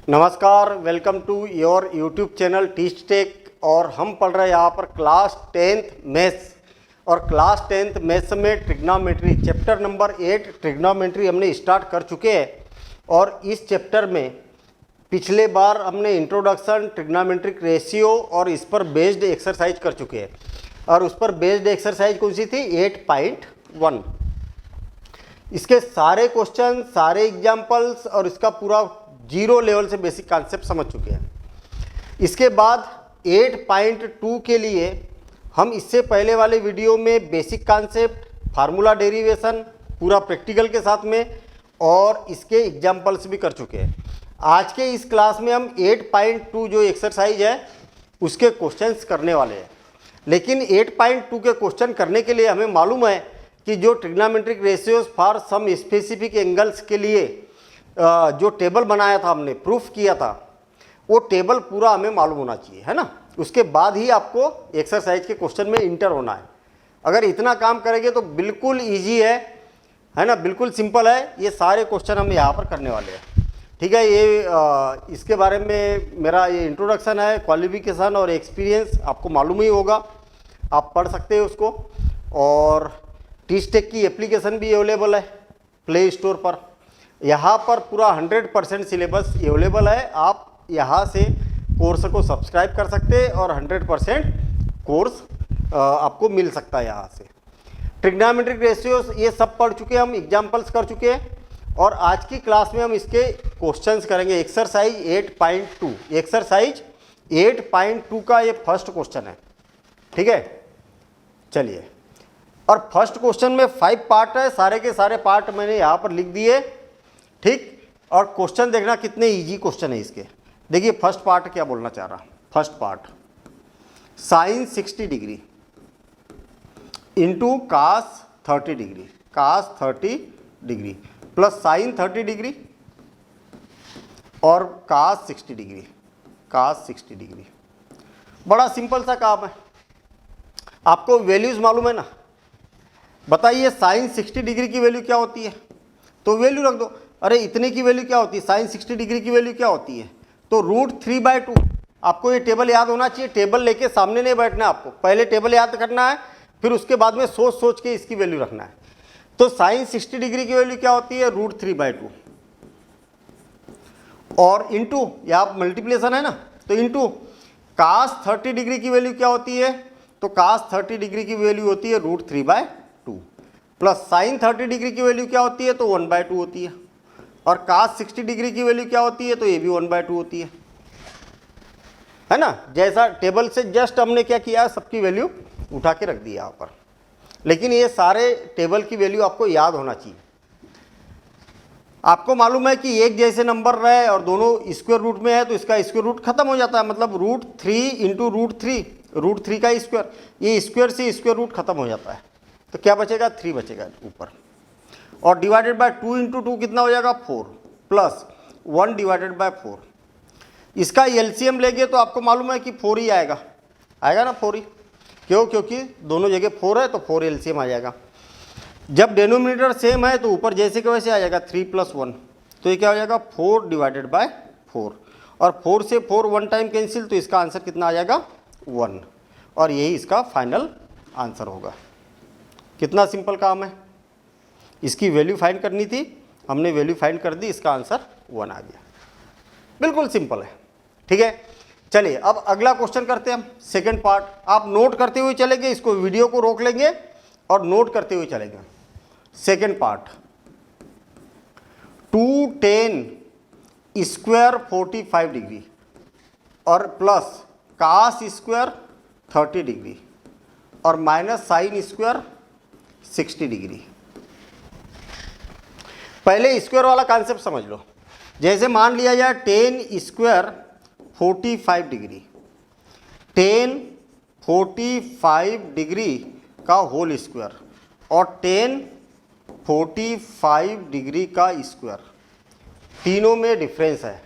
नमस्कार, welcome to your YouTube channel teach tech. और हम पढ़ रहे हैं यहाँ पर क्लास 10th मैथ्स। और क्लास 10th मैथ्स में ट्रिग्नोमेट्री चैप्टर नंबर 8 ट्रिग्नोमेट्री हमने स्टार्ट कर चुके हैं। और इस चैप्टर में पिछले बार हमने इंट्रोडक्शन, ट्रिग्नोमेट्रिक रेशियो और इस पर बेस्ड एक्सरसाइज कर चुके हैं। और उस पर बेस्ड एक्सरसाइज कौन सी थी? 8.1। इसके सारे क्वेश्चन, सारे एग्जाम्पल्स और इसका पूरा 0 लेवल से बेसिक कॉन्सेप्ट समझ चुके हैं। इसके बाद 8.2 के लिए हम इससे पहले वाले वीडियो में बेसिक कॉन्सेप्ट, फार्मूला डेरिवेशन पूरा प्रैक्टिकल के साथ में और इसके एग्जाम्पल्स भी कर चुके हैं। आज के इस क्लास में हम 8.2 जो एक्सरसाइज है उसके क्वेश्चंस करने वाले हैं। लेकिन 8.2 के क्वेश्चन करने के लिए हमें मालूम है कि जो trigonometric ratios for some specific angles के लिए जो टेबल बनाया था, हमने प्रूफ किया था, वो टेबल पूरा हमें मालूम होना चाहिए, है ना। उसके बाद ही आपको एक्सरसाइज के क्वेश्चन में इंटर होना है। अगर इतना काम करेंगे तो बिल्कुल इजी है ना, बिल्कुल सिंपल है। ये सारे क्वेश्चन हम यहाँ पर करने वाले हैं, ठीक है। ये इसके बारे में मेरा ये इंट्रोडक्शन है। क्वालिफिकेशन और एक्सपीरियंस आपको मालूम ही होगा, आप पढ़ सकते हैं उसको। और टीच टेक की एप्लीकेशन भी अवेलेबल है प्ले स्टोर पर। यहाँ पर पूरा 100% सिलेबस अवेलेबल है। आप यहाँ से कोर्स को सब्सक्राइब कर सकते हैं और 100% कोर्स आपको मिल सकता है यहाँ से। ट्रिग्नोमेट्रिक रेशियोज ये सब पढ़ चुके हैं हम, एग्जाम्पल्स कर चुके हैं। और आज की क्लास में हम इसके क्वेश्चंस करेंगे। एक्सरसाइज 8.2, एक्सरसाइज 8.2 का ये फर्स्ट क्वेश्चन है, ठीक है। चलिए, और फर्स्ट क्वेश्चन में 5 पार्ट है, सारे के सारे पार्ट मैंने यहाँ पर लिख दिए, ठीक। और क्वेश्चन देखना कितने इजी क्वेश्चन है इसके। देखिए फर्स्ट पार्ट क्या बोलना चाह रहा। First part, sine 60 degree into cos 30 degree, cos 30 degree plus sine 30 degree और कास 60 डिग्री, कास 60 डिग्री। बड़ा सिंपल सा काम है। आपको वैल्यूज मालूम है ना। बताइए साइन 60 डिग्री की वैल्यू क्या होती है, तो वैल्यू रख दो। अरे इतने की वैल्यू क्या होती है, साइन 60 डिग्री की वैल्यू क्या होती है, तो √3/2। आपको ये टेबल याद होना चाहिए। टेबल लेके सामने नहीं बैठना है आपको, पहले टेबल याद करना है, फिर उसके बाद में सोच सोच के इसकी वैल्यू रखना है। तो साइन 60 डिग्री की वैल्यू क्या होती है, √3/2 और इंटू, यहाँ मल्टीप्लिकेशन है ना, तो इंटू कास 30 डिग्री की वैल्यू क्या होती है, तो कास 30 डिग्री की वैल्यू होती है √3/2 प्लस साइन 30 डिग्री की वैल्यू क्या होती है, तो 1/2 होती है। और कास 60 डिग्री की वैल्यू क्या होती है, तो ये भी 1/2 होती है ना। जैसा टेबल से जस्ट हमने क्या किया, सबकी वैल्यू उठा के रख दी यहाँ पर। लेकिन ये सारे टेबल की वैल्यू आपको याद होना चाहिए। आपको मालूम है कि एक जैसे नंबर रहे और दोनों स्क्वायर रूट में है तो इसका स्क्वायर रूट खत्म हो जाता है। मतलब √3 इंटू √3, √3 का स्क्वायर, ये स्क्वायर से स्क्वायर रूट खत्म हो जाता है। तो क्या बचेगा, 3 बचेगा ऊपर। और डिवाइडेड बाय 2 इंटू 2 कितना हो जाएगा, 4 प्लस 1 डिवाइडेड बाय 4। इसका एलसीएम लेंगे तो आपको मालूम है कि 4 ही आएगा, आएगा ना 4 ही। क्यों? क्योंकि दोनों जगह 4 है तो 4 एलसीएम आ जाएगा। जब डेनोमिनेटर सेम है तो ऊपर जैसे कि वैसे आ जाएगा 3 + 1। तो ये क्या हो जाएगा, 4 डिवाइडेड बाय 4। और 4 से 4 1 टाइम कैंसिल, तो इसका आंसर कितना आ जाएगा, 1। और यही इसका फाइनल आंसर होगा। कितना सिंपल काम है। इसकी वैल्यू फाइंड करनी थी, हमने वैल्यू फाइंड कर दी, इसका आंसर 1 आ गया। बिल्कुल सिंपल है, ठीक है। चलिए अब अगला क्वेश्चन करते हैं हम, सेकंड पार्ट। आप नोट करते हुए चलेंगे, इसको वीडियो को रोक लेंगे और नोट करते हुए चलेंगे। Second part, 2tan square 45 degree और प्लस कास स्क्वायर 30 डिग्री और माइनस साइन स्क्वायर 60 डिग्री। पहले स्क्वायर वाला कॉन्सेप्ट समझ लो। जैसे मान लिया जाए tan square 45 degree, tan 45 degree का होल स्क्वायर और tan 45 डिग्री का स्क्वायर, तीनों में डिफरेंस है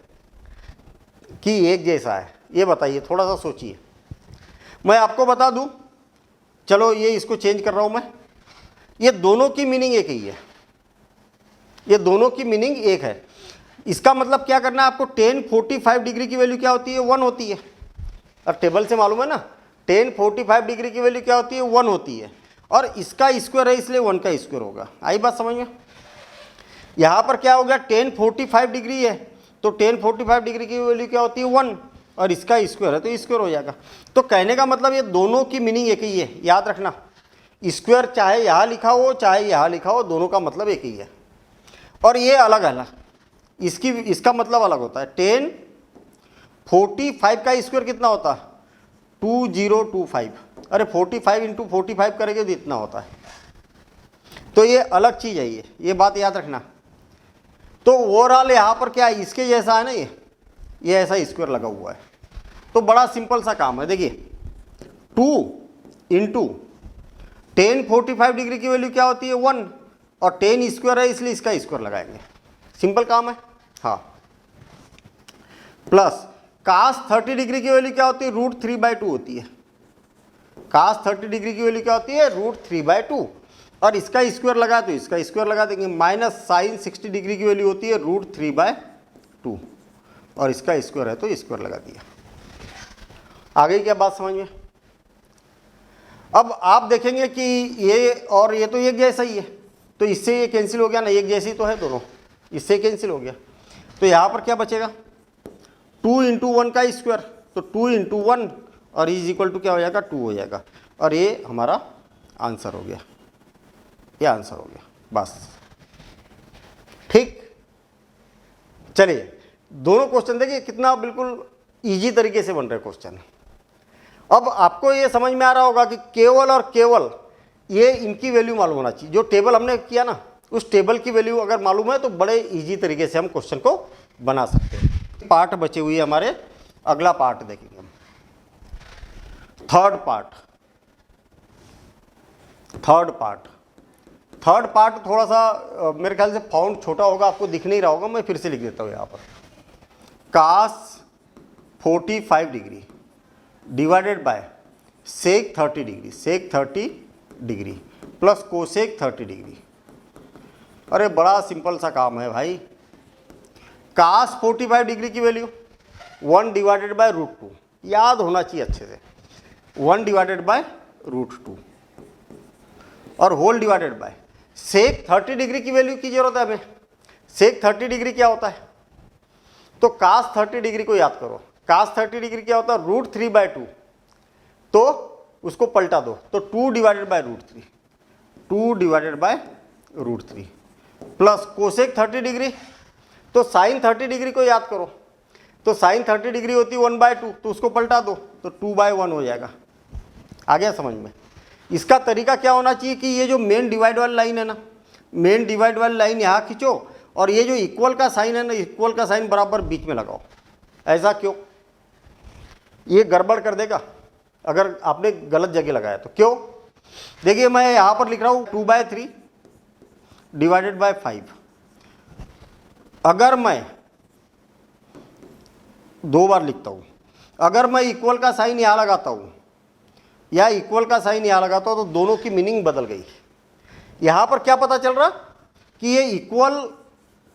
कि एक जैसा है। ये बताइए, थोड़ा सा सोचिए। मैं आपको बता दूं, चलो ये इसको चेंज कर रहा हूं मैं। ये दोनों की मीनिंग एक ही है, ये दोनों की मीनिंग एक है। इसका मतलब क्या करना है आपको, tan 45 डिग्री की वैल्यू क्या होती है, 1 होती है। और टेबल से मालूम है ना, tan 45 डिग्री की वैल्यू क्या होती है, 1 होती है। और इसका स्क्वायर है इसलिए 1 का स्क्वायर होगा। आई बात समझ में। यहाँ पर क्या हो गया, tan 45 डिग्री है तो tan 45 डिग्री की वैल्यू क्या होती है, 1, और इसका स्क्वायर है तो स्क्वायर हो जाएगा। तो कहने का मतलब ये दोनों की मीनिंग एक ही है, याद रखना। स्क्वायर चाहे यहाँ लिखा हो चाहे यहाँ लिखा हो, दोनों का मतलब एक ही है। और ये अलग अलग, इसका मतलब अलग होता है। tan 45 का स्क्वायर कितना होता है, 2025। अरे 45 इंटू 45 करेंगे तो इतना होता है। तो ये अलग चीज़ है, ये बात याद रखना। तो ओवरऑल यहाँ पर क्या है, इसके जैसा है ना, ये ऐसा स्क्वायर लगा हुआ है। तो बड़ा सिंपल सा काम है। देखिए 2 इंटू tan 45 डिग्री की वैल्यू क्या होती है, 1, और tan स्क्वायर है इसलिए इसका स्क्वायर लगाएंगे। सिंपल काम है। हाँ, प्लस cos 30 डिग्री की वैल्यू क्या होती है, √3/2 होती है। cos 30 डिग्री की वैल्यू क्या होती है, √3/2, और इसका स्क्वायर लगा तो इसका स्क्वायर लगा देंगे। माइनस sin 60 डिग्री की वैल्यू होती है √3/2, और इसका स्क्वायर है तो स्क्वायर लगा दिया। आ गई क्या बात समझ में। अब आप देखेंगे कि ये और ये तो एक जैसा ही है, तो इससे ये कैंसिल हो गया ना, एक जैसी तो है दोनों, इससे कैंसिल हो गया। तो यहाँ पर क्या बचेगा, 2 इंटू 1 का स्क्वायर, तो 2 इंटू 1 और इज इक्वल टू क्या हो जाएगा, 2 हो जाएगा। और ये हमारा आंसर हो गया, ये आंसर हो गया बस। ठीक, चलिए दोनों क्वेश्चन देखिए कितना बिल्कुल इजी तरीके से बन रहे क्वेश्चन। अब आपको ये समझ में आ रहा होगा कि केवल और केवल ये इनकी वैल्यू मालूम होना चाहिए। जो टेबल हमने किया ना, उस टेबल की वैल्यू अगर मालूम है तो बड़े इजी तरीके से हम क्वेश्चन को बना सकते हैं। पार्ट बचे हुए हमारे, अगला पार्ट देखेंगे हम, थर्ड पार्ट थोड़ा सा मेरे ख्याल से फाउंड छोटा होगा, आपको दिख नहीं रहा होगा, मैं फिर से लिख देता हूँ यहाँ पर। cos 45 degree divided by sec 30 degree plus cosec 30 degree. अरे बड़ा सिंपल सा काम है भाई। cos 45 डिग्री की वैल्यू 1 डिवाइडेड बाय √2, याद होना चाहिए अच्छे से, 1 डिवाइडेड बाय √2, और whole divided by sec 30 degree की वैल्यू की जरूरत है हमें। sec 30 डिग्री क्या होता है, तो cos 30 डिग्री को याद करो। cos 30 डिग्री क्या होता है, √3/2, तो उसको पलटा दो तो 2 divided bye √3, 2 divided bye √3 plus cosec 30 degree, तो sin 30 डिग्री को याद करो, तो sin 30 डिग्री होती है 1/2, तो उसको पलटा दो तो 2/1 हो जाएगा। आ गया समझ में। इसका तरीका क्या होना चाहिए कि ये जो मेन डिवाइड वाली लाइन है ना, मेन डिवाइड वाली लाइन यहाँ खींचो, और ये जो इक्वल का साइन है ना, इक्वल का साइन बराबर बीच में लगाओ। ऐसा क्यों, ये गड़बड़ कर देगा अगर आपने गलत जगह लगाया तो। क्यों, देखिए मैं यहाँ पर लिख रहा हूँ 2/3 डिवाइडेड बाय 5। अगर मैं 2 बार लिखता हूँ, अगर मैं इक्वल का साइन यहाँ लगाता हूँ या इक्वल का साइन यहाँ लगाता हूँ, तो दोनों की मीनिंग बदल गई। यहाँ पर क्या पता चल रहा कि ये इक्वल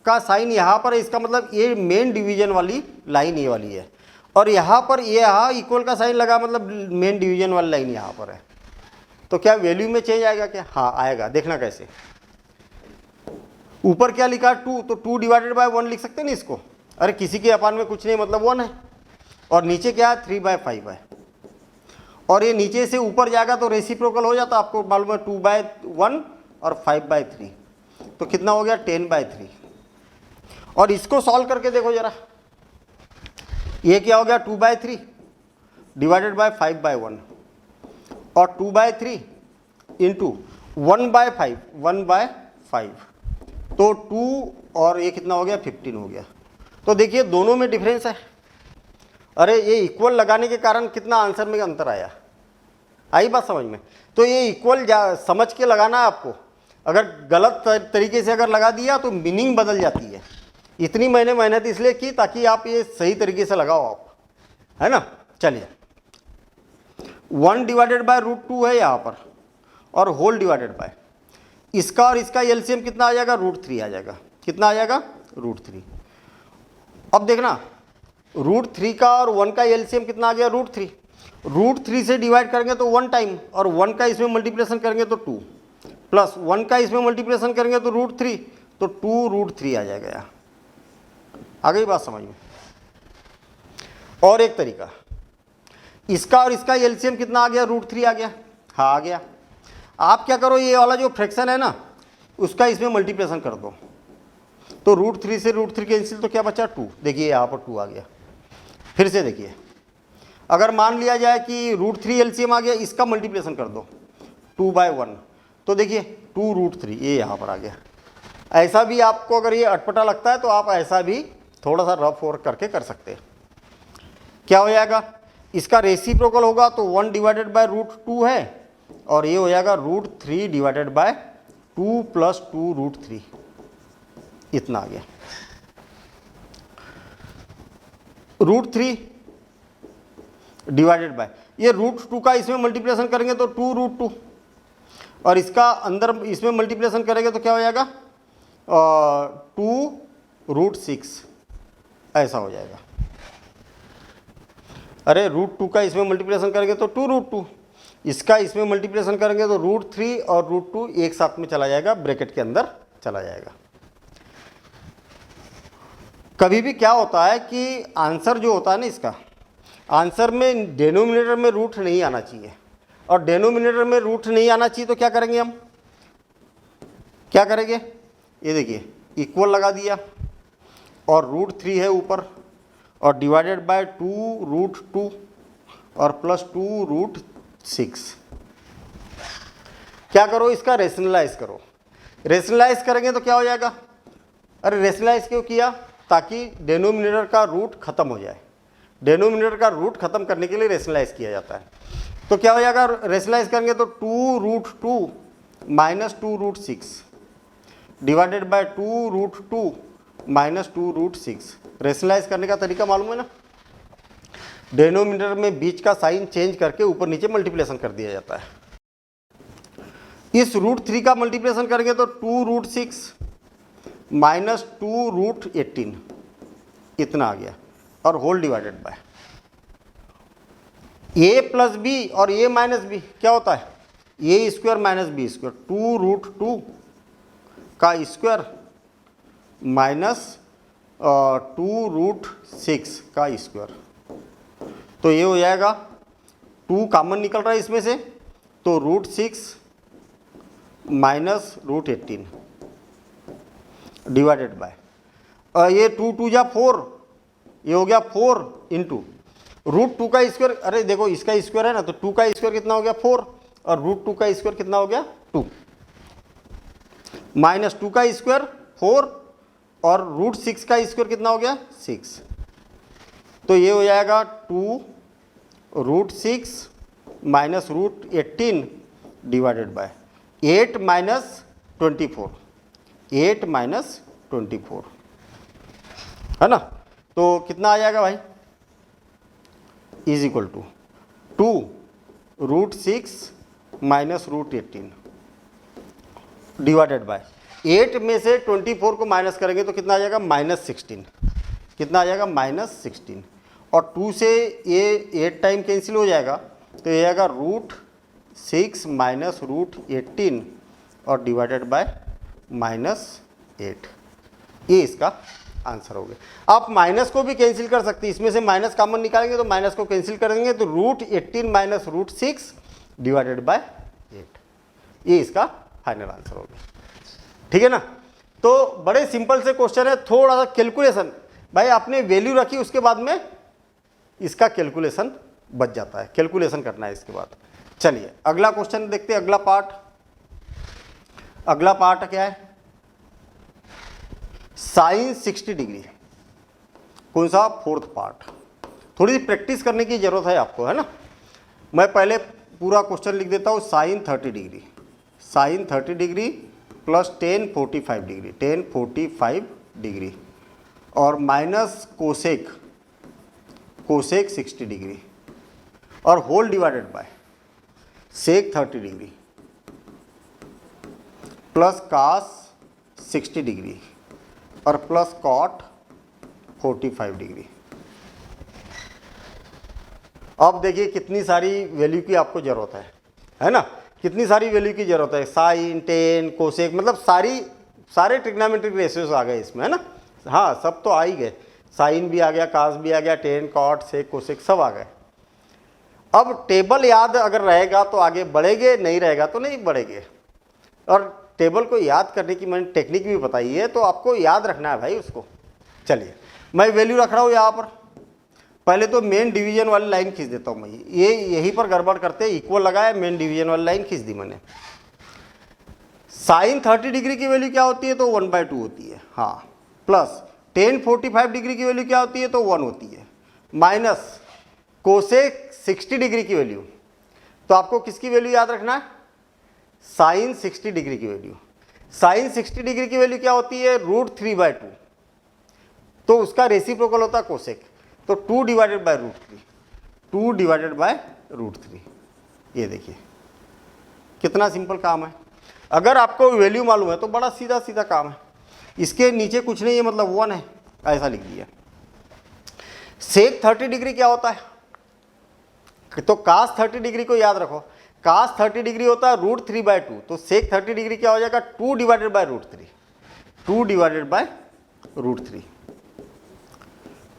का साइन यहाँ पर है, इसका मतलब ये मेन डिवीजन वाली लाइन ये वाली है, और यहाँ पर ये यहाँ इक्वल का साइन लगा मतलब मेन डिवीजन वाली लाइन यहाँ पर है। तो क्या वैल्यू में चेंज आएगा क्या, हाँ आएगा। देखना कैसे, ऊपर क्या लिखा 2, तो 2 डिवाइडेड बाय 1 लिख सकते हैं ना इसको। अरे किसी के अपान में कुछ नहीं, मतलब 1 है, और नीचे क्या है 3/5 है, और ये नीचे से ऊपर जाएगा तो रेसिप्रोकल हो जाता, आपको मालूम है 2/1 और 5/3, तो कितना हो गया 10/3। और इसको सॉल्व करके देखो जरा, ये क्या हो गया 2/3 डिवाइडेड बाय 5/1, और 2/3 इंटू 1/5, तो 2 और ये कितना हो गया 15 हो गया। तो देखिए दोनों में डिफरेंस है। अरे ये इक्वल लगाने के कारण कितना आंसर में अंतर आया, आई बात समझ में। तो ये इक्वल समझ के लगाना है आपको, अगर गलत तरीके से अगर लगा दिया तो मीनिंग बदल जाती है। इतनी मैंने मेहनत इसलिए की ताकि आप ये सही तरीके से लगाओ आप, है ना। चलिए 1 डिवाइडेड बाय √2 है यहाँ पर, और होल डिवाइडेड बाय इसका और इसका एलसीएम कितना आ जाएगा, √3 आ जाएगा। कितना आ जाएगा, √3। अब देखना √3 का और 1 का एलसीएम कितना आ गया, √3। √3 से डिवाइड करेंगे तो 1 टाइम, और 1 का इसमें मल्टीप्लिकेशन करेंगे तो 2, प्लस 1 का इसमें मल्टीप्लिकेशन करेंगे तो √3, तो 2√3 आ जाएगा यहाँ। आ गई बात समझ में। और एक तरीका, इसका और इसका एलसीएम कितना आ गया, √3 आ गया। हाँ आ गया। आप क्या करो, ये वाला जो फ्रैक्शन है ना उसका इसमें मल्टीप्लिकेशन कर दो, तो √3 से √3 कैंसिल, तो क्या बचा 2। देखिए यहाँ पर 2 आ गया। फिर से देखिए, अगर मान लिया जाए कि √3 एलसीएम आ गया, इसका मल्टीप्लिकेशन कर दो 2/1, तो देखिए 2√3 ये यहाँ पर आ गया। ऐसा भी आपको अगर ये अटपटा लगता है तो आप ऐसा भी थोड़ा सा रफ वर्क करके कर सकते हैं। क्या हो जाएगा, इसका रेसिप्रोकल होगा तो 1/√2 है, और ये हो जाएगा √3/2 + 2√3, इतना आ गया। √3 डिवाइडेड बाय ये √2 का इसमें मल्टीप्लिकेशन करेंगे तो 2√2, और इसका अंदर इसमें मल्टीप्लिकेशन करेंगे तो क्या हो जाएगा 2√6, ऐसा हो जाएगा। अरे √2 का इसमें मल्टीप्लिकेशन करेंगे तो 2√2, इसका इसमें मल्टीप्लिकेशन करेंगे तो √3 और √2 एक साथ में चला जाएगा, ब्रैकेट के अंदर चला जाएगा। कभी भी क्या होता है कि आंसर जो होता है ना, इसका आंसर में डेनोमिनेटर में रूट नहीं आना चाहिए, और डेनोमिनेटर में रूट नहीं आना चाहिए तो क्या करेंगे हम, क्या करेंगे, ये देखिए इक्वल लगा दिया और √3 है ऊपर, और डिवाइडेड बाय 2√2 और प्लस 2√6। क्या करो, इसका रेशनलाइज करो। रेशनलाइज करेंगे तो क्या हो जाएगा, अरे रेशनलाइज क्यों किया, ताकि डेनोमिनेटर का रूट खत्म हो जाए। डेनोमिनेटर का रूट खत्म करने के लिए रेशनलाइज किया जाता है। तो क्या हो जाएगा, रेशनलाइज करेंगे तो 2√2 - 2√6 डिवाइडेड बाय 2√2 - 2√6। रेशनलाइज करने का तरीका मालूम है ना, डेनोमिनेटर में बीच का साइन चेंज करके ऊपर नीचे मल्टीप्लिकेशन कर दिया जाता है। इस √3 का मल्टीप्लिकेशन करेंगे तो 2√6 - 2√18, इतना आ गया, और whole divided by a + b और a - b क्या होता है, a² - b², 2√2 का स्क्वायर - 2√6 का स्क्वायर, तो ये हो जाएगा 2 कॉमन निकल रहा है इसमें से, तो √6 - √18 डिवाइडेड बाय ये 2 2 जा 4, ये हो गया 4 इंटू √2 का स्क्वायर। अरे देखो इसका स्क्वायर है ना, तो 2 का स्क्वायर कितना हो गया 4, और √2 का स्क्वायर कितना हो गया 2, -2 का स्क्वायर 4, और √6 का स्क्वायर कितना हो गया 6, तो ये हो जाएगा 2√6 - √18 डिवाइडेड बाय 8 - 24, 8 - 24 है ना। तो कितना आ जाएगा भाई, is equal to 2√6 - √18 divided by 8 में से 24 को माइनस करेंगे तो कितना आ जाएगा -16, कितना आ जाएगा -16, और 2 से ये 8 टाइम कैंसिल हो जाएगा, तो ये आएगा √6 - √18 और डिवाइडेड बाय -8। ये इसका आंसर हो गया। आप माइनस को भी कैंसिल कर सकते हैं, इसमें से माइनस कॉमन निकालेंगे तो माइनस को कैंसिल करेंगे तो √18 - √6 डिवाइडेड बाय 8, ये इसका फाइनल आंसर हो गया। ठीक है ना। तो बड़े सिंपल से क्वेश्चन है, थोड़ा सा कैलकुलेशन भाई आपने वैल्यू रखी, उसके बाद में इसका कैलकुलेशन बच जाता है, कैलकुलेशन करना है इसके बाद। चलिए अगला क्वेश्चन देखते हैं, अगला पार्ट। अगला पार्ट क्या है, साइन 60 डिग्री। कौन सा, 4th पार्ट। थोड़ी सी प्रैक्टिस करने की जरूरत है आपको, है ना। मैं पहले पूरा क्वेश्चन लिख देता हूँ। Sine 30 degree, sine 30 degree plus tan 45 degree, tan 45 degree, और माइनस कोसेक, कोसेक 60 डिग्री, और whole divided by sec 30 degree plus cos 60 degree और प्लस कॉट 45 डिग्री। अब देखिए कितनी सारी वैल्यू की आपको ज़रूरत है ना, कितनी सारी वैल्यू की ज़रूरत है। साइन, टेन, कोसेक, मतलब सारे ट्रिग्नोमेट्रिक रेशियोज आ गए इसमें, है ना। हाँ, सब तो आ ही गए, साइन भी आ गया, कास भी आ गया, टेन, कॉट, सेक, कोसेक सब आ गए। अब टेबल याद अगर रहेगा तो आगे बढ़ेंगे, नहीं रहेगा तो नहीं बढ़ेंगे। और टेबल को याद करने की मैंने टेक्निक भी बताई है, तो आपको याद रखना है भाई उसको। चलिए मैं वैल्यू रख रहा हूँ यहाँ पर। पहले तो मेन डिवीजन वाली लाइन खींच देता हूँ मैं, ये यहीं पर गड़बड़ करते इक्वल लगाया, मेन डिवीजन वाली लाइन खींच दी मैंने। साइन 30 डिग्री की वैल्यू क्या होती है, तो 1/2 होती है। हाँ, प्लस टेन 45 डिग्री की वैल्यू क्या होती है, तो 1 होती है। माइनस कोसेक 60 डिग्री की वैल्यू, तो आपको किसकी वैल्यू याद रखना है, साइन 60 डिग्री की वैल्यू। साइन 60 डिग्री की वैल्यू क्या होती है, √3/2, तो उसका रेसिप्रोकल होता है कोसेक, तो 2/√3, 2/√3। ये देखिए कितना सिंपल काम है। अगर आपको वैल्यू मालूम है तो बड़ा सीधा सीधा काम है। इसके नीचे कुछ नहीं है, मतलब 1 है, ऐसा लिख दिया। सेक 30 डिग्री क्या होता है, तो कास 30 डिग्री को याद रखो। कास 30 डिग्री होता है √3/2, तो सेक 30 डिग्री क्या हो जाएगा, 2/√3, 2/√3।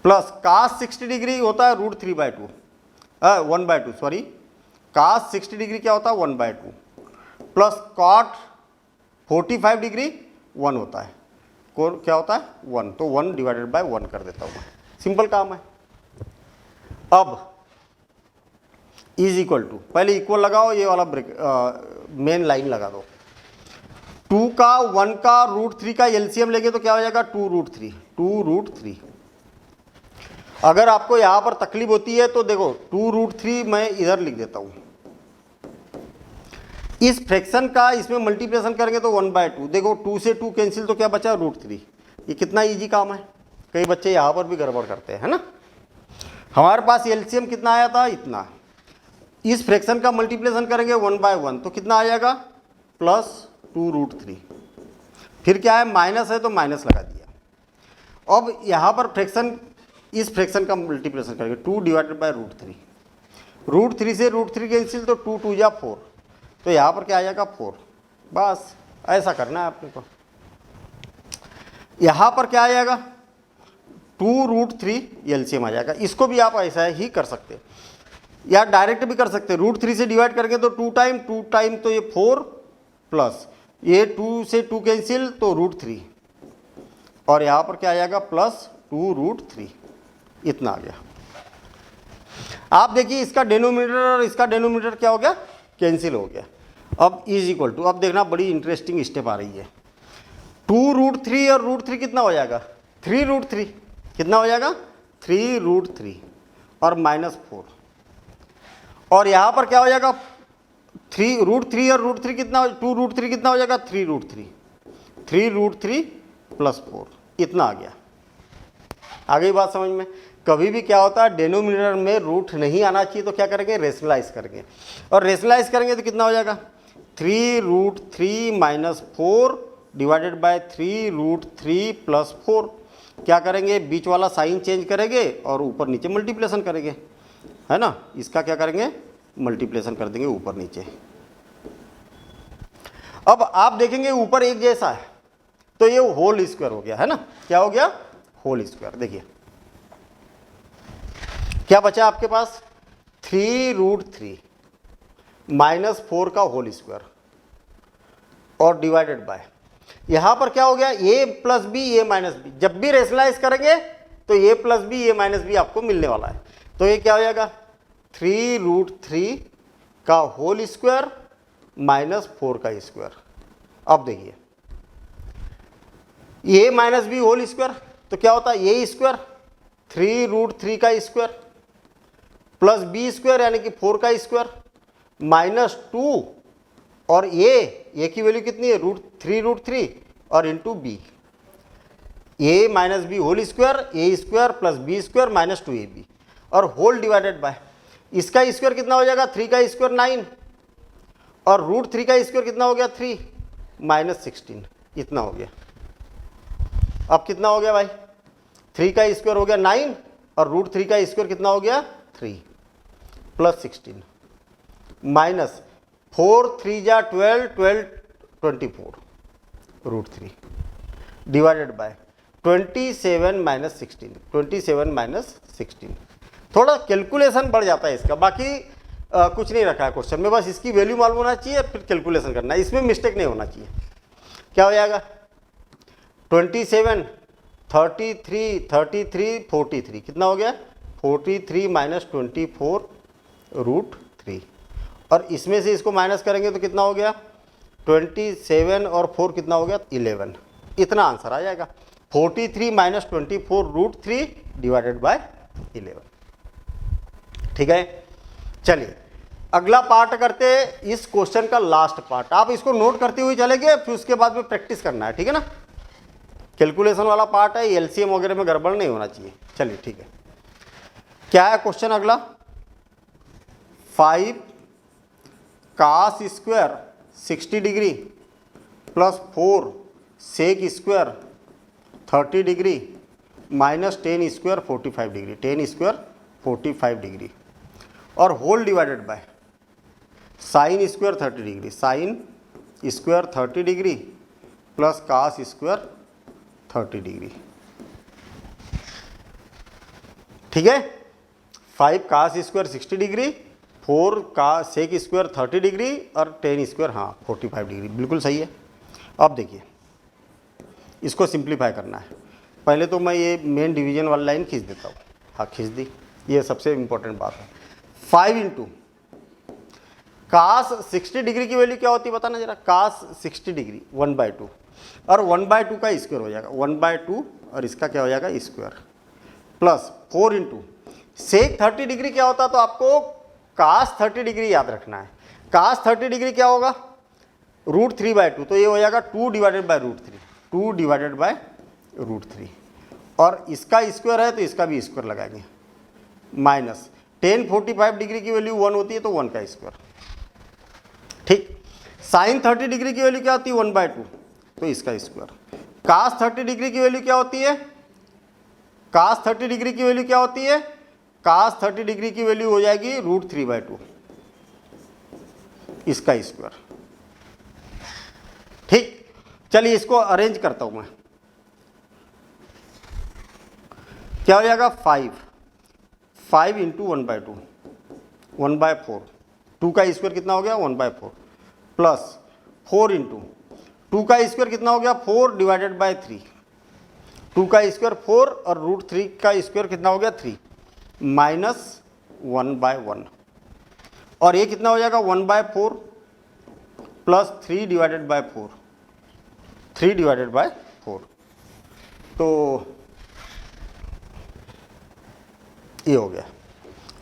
प्लस कास 60 डिग्री होता है √3/2, 1/2 सॉरी, कास 60 डिग्री क्या होता है 1/2, प्लस कॉट 45 डिग्री 1 होता है, क्या होता है 1, तो 1/1 कर देता हूँ। सिंपल काम है। अब इज इक्वल टू, पहले इक्वल लगाओ, ये वाला ब्रेक मेन लाइन लगा दो। 2 का 1 का √3 का एलसीएम लेंगे तो क्या हो जाएगा, 2√3। अगर आपको यहाँ पर तकलीफ होती है तो देखो 2√3 मैं इधर लिख देता हूँ। इस फ्रैक्शन का इसमें मल्टीप्लिकेशन करेंगे तो 1/2। देखो 2 से 2 कैंसिल, तो क्या बचा, √3। ये कितना इजी काम है। कई बच्चे यहाँ पर भी गड़बड़ करते हैं, है ना। हमारे पास एलसीएम कितना आया था, इतना। इस फ्रैक्शन का मल्टीप्लिकेशन करेंगे 1/1, तो कितना आ जाएगा, +2√3। फिर क्या है, माइनस है तो माइनस लगा दिया। अब यहाँ पर फ्रैक्शन, इस फ्रैक्शन का मल्टीप्लिकेशन करेंगे 2/√3। √3 से √3 कैंसिल, तो 2 2 जा 4, तो यहाँ पर क्या आ जाएगा 4। बस ऐसा करना है आपने को। यहाँ पर क्या आ जाएगा, 2√3 एलसीएम आ जाएगा। इसको भी आप ऐसा ही कर सकते हैं, या डायरेक्ट भी कर सकते हैं। √3 से डिवाइड करेंगे तो 2 टाइम तो ये 4, प्लस ये 2 से 2 कैंसिल, तो √3, और यहाँ पर क्या आ जाएगा, +2√3। इतना आ गया। आप देखिए इसका डेनोमिनेटर और इसका डेनोमिनेटर क्या हो गया, कैंसिल हो गया। अब इज इक्वल टू, अब देखना बड़ी इंटरेस्टिंग स्टेप आ रही है। 2√3 और √3 कितना हो जाएगा, 3√3। कितना हो जाएगा, 3√3 और -4। और यहाँ पर क्या हो जाएगा, √3 और √3 कितना, 2√3 कितना हो जाएगा, 3√3, 3√3 + 4। इतना आ गया। आ गई बात समझ में। कभी भी क्या होता है, डेनोमिनेटर में रूट नहीं आना चाहिए, तो क्या करेंगे, रेशनलाइज करेंगे। और रेशनलाइज करेंगे तो कितना हो जाएगा, 3√3 - 4 डिवाइडेड बाय 3√3 + 4। क्या करेंगे, बीच वाला साइन चेंज करेंगे और ऊपर नीचे मल्टीप्लिकेशन करेंगे, है ना। इसका क्या करेंगे, मल्टीप्लिकेशन कर देंगे ऊपर नीचे। अब आप देखेंगे ऊपर एक जैसा है, तो ये होल स्क्वायर हो गया, है ना। क्या हो गया, होल स्क्वायर। देखिए क्या बचा आपके पास, 3√3 -4 का होल स्क्वायर और डिवाइडेड बाय, यहां पर क्या हो गया, a + b a - b। जब भी रेशनलाइज करेंगे तो a + b a - b आपको मिलने वाला है। तो ये क्या हो जाएगा, 3√3 का होल स्क्वायर -4 का स्क्वायर। अब देखिए a - b होल स्क्वायर, तो क्या होता है, a स्क्वायर 3√3 का स्क्वायर प्लस b स्क्वायर यानी कि 4 का स्क्वायर -2, और a की वैल्यू कितनी है, √3 और into b, a - b whole square, a square plus b square -2ab, और होल डिवाइडेड बाय, इसका स्क्वायर कितना हो जाएगा, 3 का स्क्वायर 9, और √3 का स्क्वायर कितना हो गया, 3 -16। इतना हो गया। अब कितना हो गया भाई, 3 का स्क्वायर हो गया 9 और रूट 3 का स्क्वायर कितना हो गया 3 प्लस 16 माइनस 4 3 जा 12 12 24 root 3 divided by 27 minus 16 27 minus 16। थोड़ा कैलकुलेशन बढ़ जाता है इसका, बाकी कुछ नहीं रखा है क्वेश्चन में, बस इसकी वैल्यू मालूम होना चाहिए फिर कैलकुलेशन करना है, इसमें मिस्टेक नहीं होना चाहिए। क्या हो जाएगा 27 33 33 43 कितना हो गया 43 माइनस 24 रूट 3 और इसमें से इसको माइनस करेंगे तो कितना हो गया 27 और 4 कितना हो गया 11। इतना आंसर आ जाएगा 43 माइनस 24 रूट 3 डिवाइडेड बाय 11। ठीक है, चलिए अगला पार्ट करते हैं, इस क्वेश्चन का लास्ट पार्ट। आप इसको नोट करते हुए चलेंगे, फिर उसके बाद में प्रैक्टिस करना है, ठीक है ना। कैलकुलेशन वाला पार्ट है, एलसीएम वगैरह में गड़बड़ नहीं होना चाहिए। चलिए ठीक है, क्या है क्वेश्चन अगला 5 cos square 60 degree plus 4 sec square 30 degree minus 10 square 45 degree 10 square 45 degree और whole divided by sine square 30 degree sine square 30 degree plus cos square 30 degree. ठीक है, 5 कास स्क्वायर 60 डिग्री 4 का सेक स्क्वायर 30 डिग्री और 10 square 45 degree, बिल्कुल सही है। अब देखिए इसको सिंप्लीफाई करना है। पहले तो मैं ये मेन डिवीजन वाली लाइन खींच देता हूँ। हाँ खींच दी, ये सबसे इंपॉर्टेंट बात है। 5 इंटू कास 60 डिग्री की वैल्यू क्या होती है बताना जरा। कास 60 डिग्री 1/2 और 1/2 का स्क्वायर हो जाएगा 1/2 और इसका क्या हो जाएगा square plus 4 into sec 30 degree क्या होता है, तो आपको कास 30 डिग्री याद रखना है। कास 30 डिग्री क्या होगा रूट 3/2, तो ये हो जाएगा 2 divided by root 3 2 divided by root 3 और इसका स्क्वायर है तो इसका भी स्क्वायर लगाएंगे माइनस 10 45 डिग्री की वैल्यू 1 होती है तो 1 का स्क्वायर। ठीक, साइन 30 डिग्री की वैल्यू क्या होती है 1/2 तो इसका स्क्वायर। कास 30 डिग्री की वैल्यू क्या होती है, कास 30 डिग्री की वैल्यू क्या होती है, कास 30 डिग्री की वैल्यू हो जाएगी रूट 3/2 इसका स्क्वायर। ठीक, चलिए इसको अरेंज करता हूं मैं। क्या हो जाएगा 5 इंटू 1/2 1/4 2 का स्क्वायर कितना हो गया 1/4 प्लस 4 इंटू 2 का स्क्वायर कितना हो गया 4 डिवाइडेड बाय 3 2 का स्क्वायर 4 और रूट 3 का स्क्वायर कितना हो गया 3 माइनस 1/1 और ये कितना हो जाएगा 1/4 plus 3 divided bye 4 3 divided bye 4 तो ये हो गया।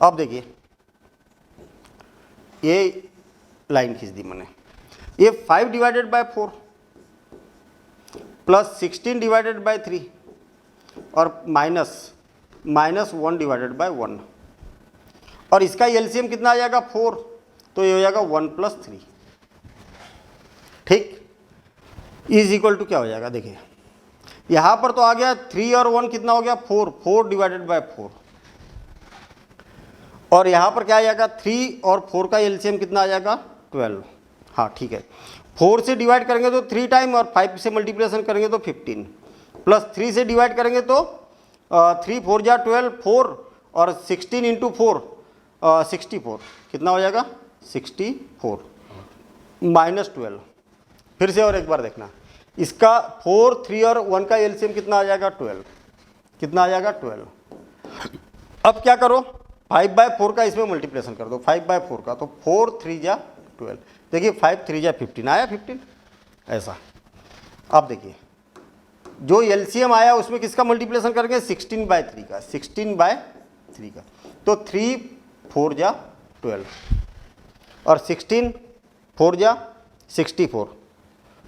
अब देखिए ये लाइन खींच दी मैंने, ये 5 divided by 4 plus 16 divided by 3 और माइनस 1 डिवाइडेड बाय 1 और इसका एलसीएम कितना आ जाएगा 4 तो ये हो जाएगा 1 प्लस 3। ठीक, इज इक्वल टू क्या हो जाएगा देखिए यहां पर तो आ गया 3 और 1 कितना हो गया 4 डिवाइडेड बाय 4 और यहाँ पर क्या आ जाएगा 3 और 4 का एलसीएम कितना आ जाएगा 12। हाँ ठीक है, 4 से डिवाइड करेंगे तो 3 टाइम और 5 से मल्टीप्लिकेशन करेंगे तो 15 प्लस 3 से डिवाइड करेंगे तो 3 4 जा 12 4 और 16 इंटू 4 64 कितना हो जाएगा 64 माइनस 12। फिर से और एक बार देखना इसका 4 3 और 1 का एलसीएम कितना आ जाएगा 12 कितना आ जाएगा 12। अब क्या करो 5/4 का इसमें मल्टीप्लिकेशन कर दो 5/4 का तो 4 3 जा 12 देखिए 5 3 जा 15 आया 15 ऐसा। अब देखिए जो एलसीएम आया उसमें किसका मल्टीप्लिकेशन करेंगे 16/3 का 16/3 का तो 3 4 जा 12 और 16 4 जा 64।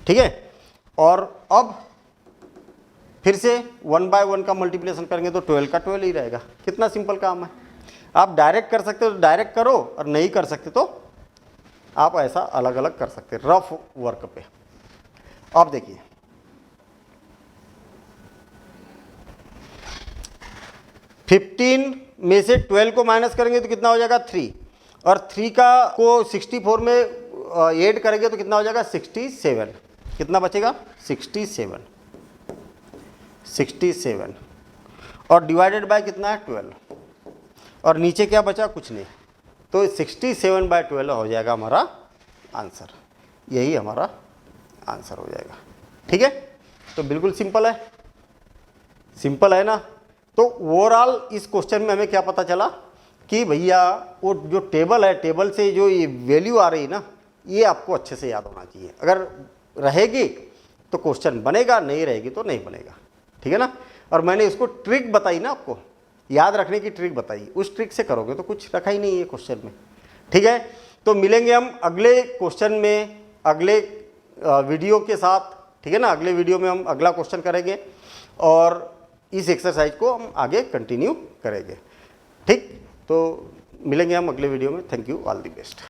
ठीक है, और अब फिर से 1/1 का मल्टीप्लिकेशन करेंगे तो 12 का 12 ही रहेगा। कितना सिंपल काम है। आप डायरेक्ट कर सकते हो तो डायरेक्ट करो और नहीं कर सकते तो आप ऐसा अलग अलग कर सकते हैं रफ वर्क पे। अब देखिए 15 में से 12 को माइनस करेंगे तो कितना हो जाएगा 3, और 3 का को 64 में ऐड करेंगे तो कितना हो जाएगा 67। कितना बचेगा 67 और डिवाइडेड बाय कितना है 12, और नीचे क्या बचा कुछ नहीं, तो 67/12 हो जाएगा हमारा आंसर। यही हमारा आंसर हो जाएगा। ठीक है, तो बिल्कुल सिंपल है ना। तो ओवरऑल इस क्वेश्चन में हमें क्या पता चला कि भैया वो जो टेबल है, टेबल से जो ये वैल्यू आ रही है ना, ये आपको अच्छे से याद होना चाहिए। अगर रहेगी तो क्वेश्चन बनेगा, नहीं रहेगी तो नहीं बनेगा। ठीक है ना। और मैंने इसको ट्रिक बताई ना, आपको याद रखने की ट्रिक बताई, उस ट्रिक से करोगे तो कुछ रखा ही नहीं है क्वेश्चन में। ठीक है, तो मिलेंगे हम अगले क्वेश्चन में अगले वीडियो के साथ। ठीक है ना, अगले वीडियो में हम अगला क्वेश्चन करेंगे और इस एक्सरसाइज को हम आगे कंटिन्यू करेंगे। ठीक, तो मिलेंगे हम अगले वीडियो में। Thank you, all the best.